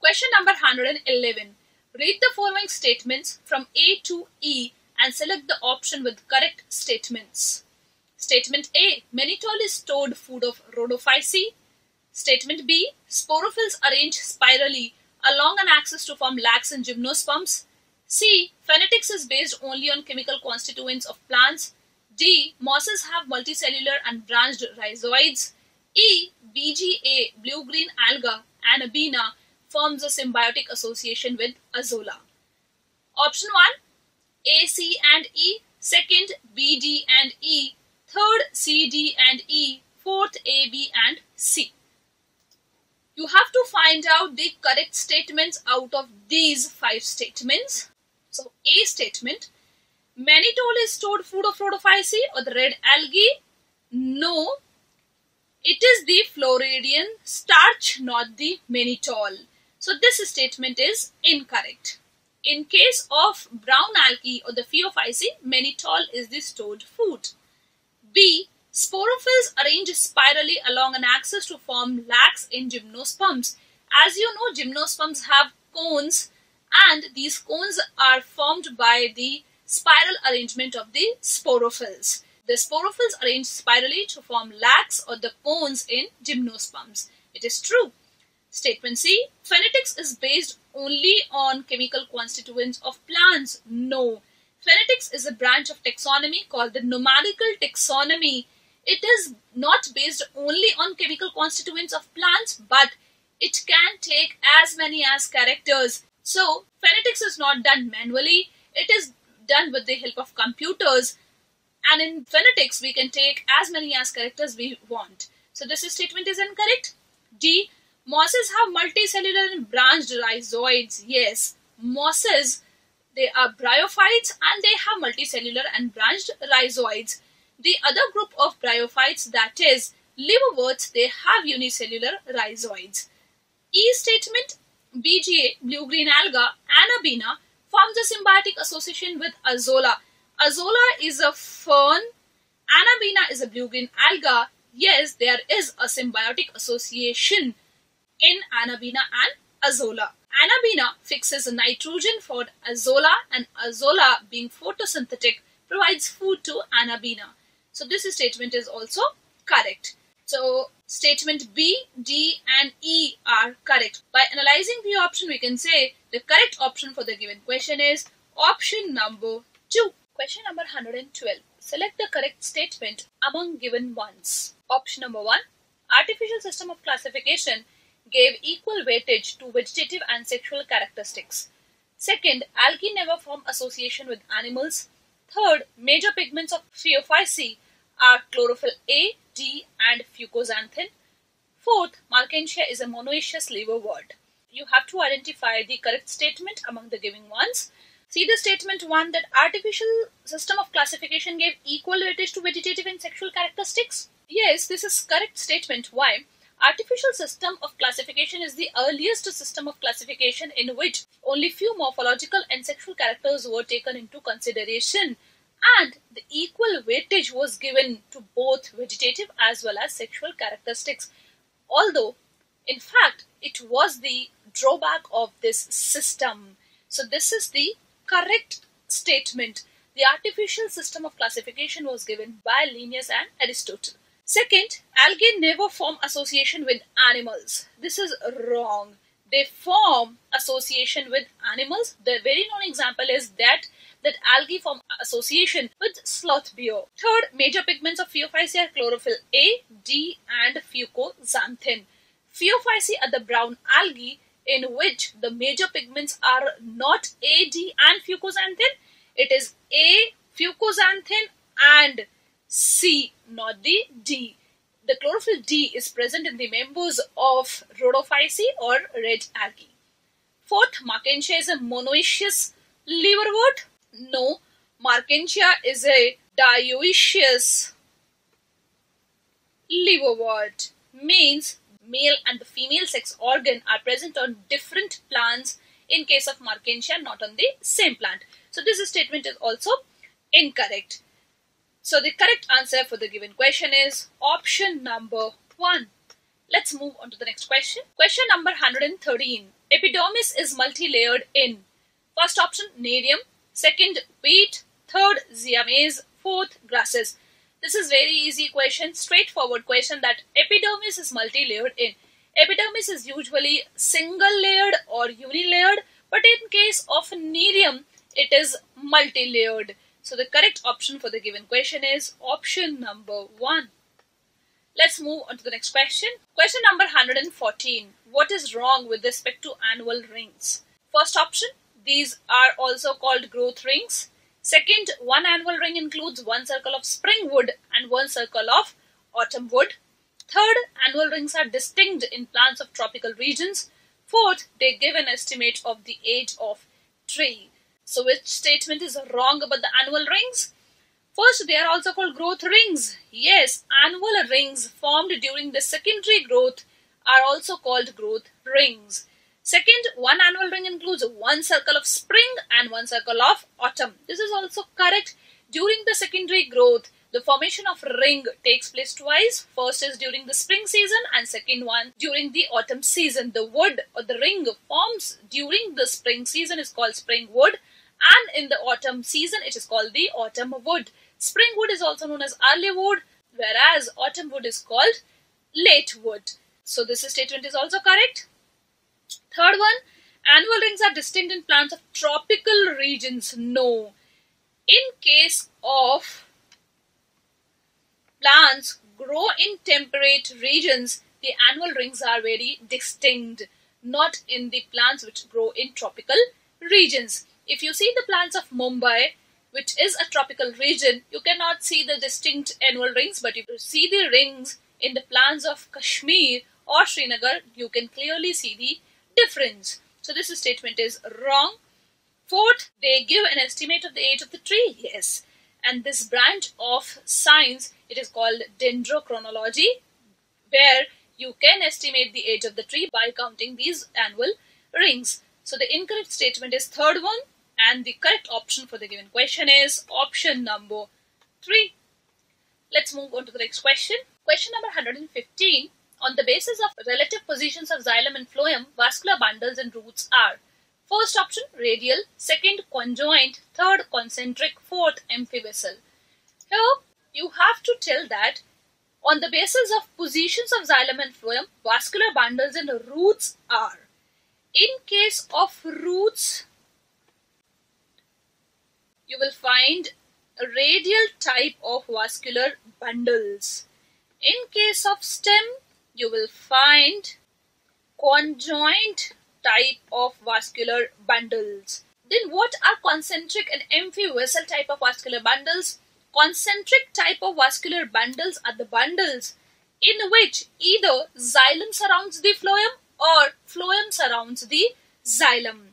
Question number 111. Read the following statements from A to E and select the option with correct statements. Statement A. Mannitol is stored food of rhodophyceae. Statement B. Sporophylls arrange spirally along an axis to form lacs and gymnosperms. C. Phonetics is based only on chemical constituents of plants. D. Mosses have multicellular and branched rhizoids. E. BGA, blue-green alga, Anabina, forms a symbiotic association with Azolla. Option 1. A, C and E. Second, B, D and E. Third, C, D and E. Fourth, A, B and C. You have to find out the correct statements out of these 5 statements. So, A statement. Mannitol is stored food of rhodophyceae or the red algae? No. It is the Floridian starch, not the mannitol. So, this statement is incorrect. In case of brown algae or the Phaeophyceae, mannitol is the stored food. B. Sporophylls arrange spirally along an axis to form lacs in gymnosperms. As you know, gymnosperms have cones, and these cones are formed by the spiral arrangement of the sporophylls. The sporophylls arrange spirally to form lacs or the cones in gymnosperms. It is true. Statement C. Phonetics is based only on chemical constituents of plants. No. Phonetics is a branch of taxonomy called the numerical taxonomy. It is not based only on chemical constituents of plants, but it can take as many as characters. So, phonetics is not done manually. It is done with the help of computers. And in phonetics, we can take as many as characters we want. So, this statement is incorrect. D. Mosses have multicellular and branched rhizoids. Yes, mosses, they are bryophytes and they have multicellular and branched rhizoids. The other group of bryophytes, that is liverworts, they have unicellular rhizoids. E statement. BGA, blue-green alga, Anabina, forms a symbiotic association with Azolla. Azolla is a fern. Anabina is a blue-green alga. Yes, there is a symbiotic association in Anabina and Azolla. Anabina fixes nitrogen for Azolla, and Azolla, being photosynthetic, provides food to Anabina. So this statement is also correct. So statement B, D and E are correct. By analyzing the option, we can say the correct option for the given question is option number 2. Question number 112. Select the correct statement among given ones. Option number 1. Artificial system of classification gave equal weightage to vegetative and sexual characteristics. Second, algae never form association with animals. Third, major pigments of Phaeophyceae are chlorophyll A, D and fucoxanthin. Fourth, Markensia is a monoecious liverwort. You have to identify the correct statement among the given ones. See the statement 1, that artificial system of classification gave equal weightage to vegetative and sexual characteristics. Yes, this is correct statement. Why? Artificial system of classification is the earliest system of classification in which only few morphological and sexual characters were taken into consideration, and the equal weightage was given to both vegetative as well as sexual characteristics. Although, in fact, it was the drawback of this system. So this is the correct statement. The artificial system of classification was given by Linnaeus and Aristotle. Second, algae never form association with animals. This is wrong. They form association with animals. The very known example is that algae form association with sloth beer. Third, major pigments of Phaeophyceae are chlorophyll A, D and fucoxanthin. Phaeophyceae are the brown algae in which the major pigments are not A, D and fucoxanthin. It is A, fucoxanthin and C, not the D. The chlorophyll D is present in the members of rhodophyceae or red algae. Fourth, Markensia is a monoecious liverwort. No, Markensia is a dioecious liverwort. Means male and the female sex organ are present on different plants in case of Markensia, not on the same plant. So this statement is also incorrect. So the correct answer for the given question is option number 1. Let's move on to the next question. Question number 113. epidermis is multi-layered in? First option, nerium. Second, wheat. Third, zea mays. Fourth, grasses. This is very easy question, straightforward question, that epidermis is multi-layered in. Epidermis is usually single-layered or unilayered, but in case of nerium, it is multi-layered. So the correct option for the given question is option number 1. Let's move on to the next question. Question number 114. What is wrong with respect to annual rings? First option, these are also called growth rings. Second, one annual ring includes one circle of spring wood and one circle of autumn wood. Third, annual rings are distinct in plants of tropical regions. Fourth, they give an estimate of the age of tree. So which statement is wrong about the annual rings? First, they are also called growth rings. Yes, annual rings formed during the secondary growth are also called growth rings. Second, one annual ring includes one circle of spring and one circle of autumn. This is also correct. During the secondary growth, the formation of ring takes place twice. First is during the spring season and second one during the autumn season. The wood or the ring forms during the spring season is called spring wood, and in the autumn season it is called the autumn wood. Spring wood is also known as early wood, whereas autumn wood is called late wood. So this statement is also correct. Third one, annual rings are distinct in plants of tropical regions. No. In case of plants grow in temperate regions, the annual rings are very distinct, not in the plants which grow in tropical regions. If you see the plants of Mumbai, which is a tropical region, you cannot see the distinct annual rings, but if you see the rings in the plants of Kashmir or Srinagar, you can clearly see the difference. So this statement is wrong. Fourth, they give an estimate of the age of the tree. Yes. And this branch of science, it is called dendrochronology, where you can estimate the age of the tree by counting these annual rings. So the incorrect statement is third one, and the correct option for the given question is option number 3. Let's move on to the next question. Question number 115. On the basis of relative positions of xylem and phloem, vascular bundles and roots are: first option, radial. Second, conjoint. Third, concentric. Fourth, amphivessel. Here, you have to tell that on the basis of positions of xylem and phloem, vascular bundles and roots are. In case of roots, you will find a radial type of vascular bundles. In case of stem, you will find conjoint type of vascular bundles. Then what are concentric and amphivessel type of vascular bundles? Concentric type of vascular bundles are the bundles in which either xylem surrounds the phloem or phloem surrounds the xylem.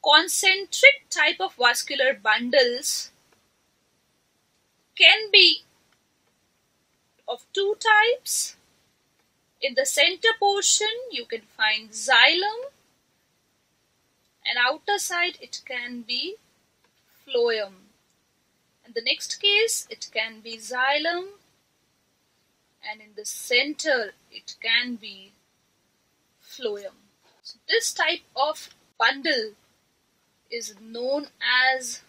Concentric type of vascular bundles can be of two types. In the center portion, you can find xylem, and outer side it can be phloem. In the next case, it can be xylem, and in the center it can be phloem. So this type of bundle is known as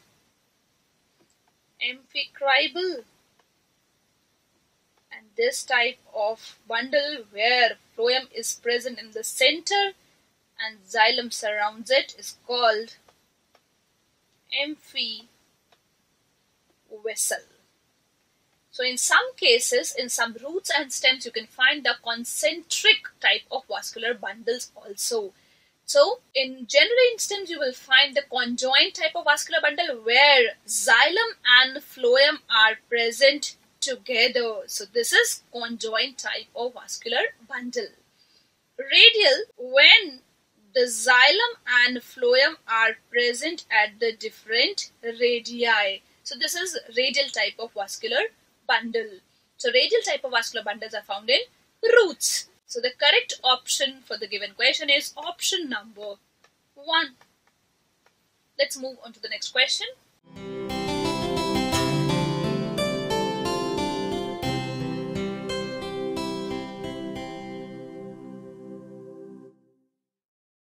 amphicribal, and this type of bundle where phloem is present in the center and xylem surrounds it is called amphivessel. So in some cases, in some roots and stems, you can find the concentric type of vascular bundles also. So in general instance, you will find the conjoint type of vascular bundle where xylem and phloem are present together. So this is conjoint type of vascular bundle. Radial, when the xylem and phloem are present at the different radii. So this is radial type of vascular bundle. So radial type of vascular bundles are found in roots. So the correct option for the given question is option number 1. Let's move on to the next question.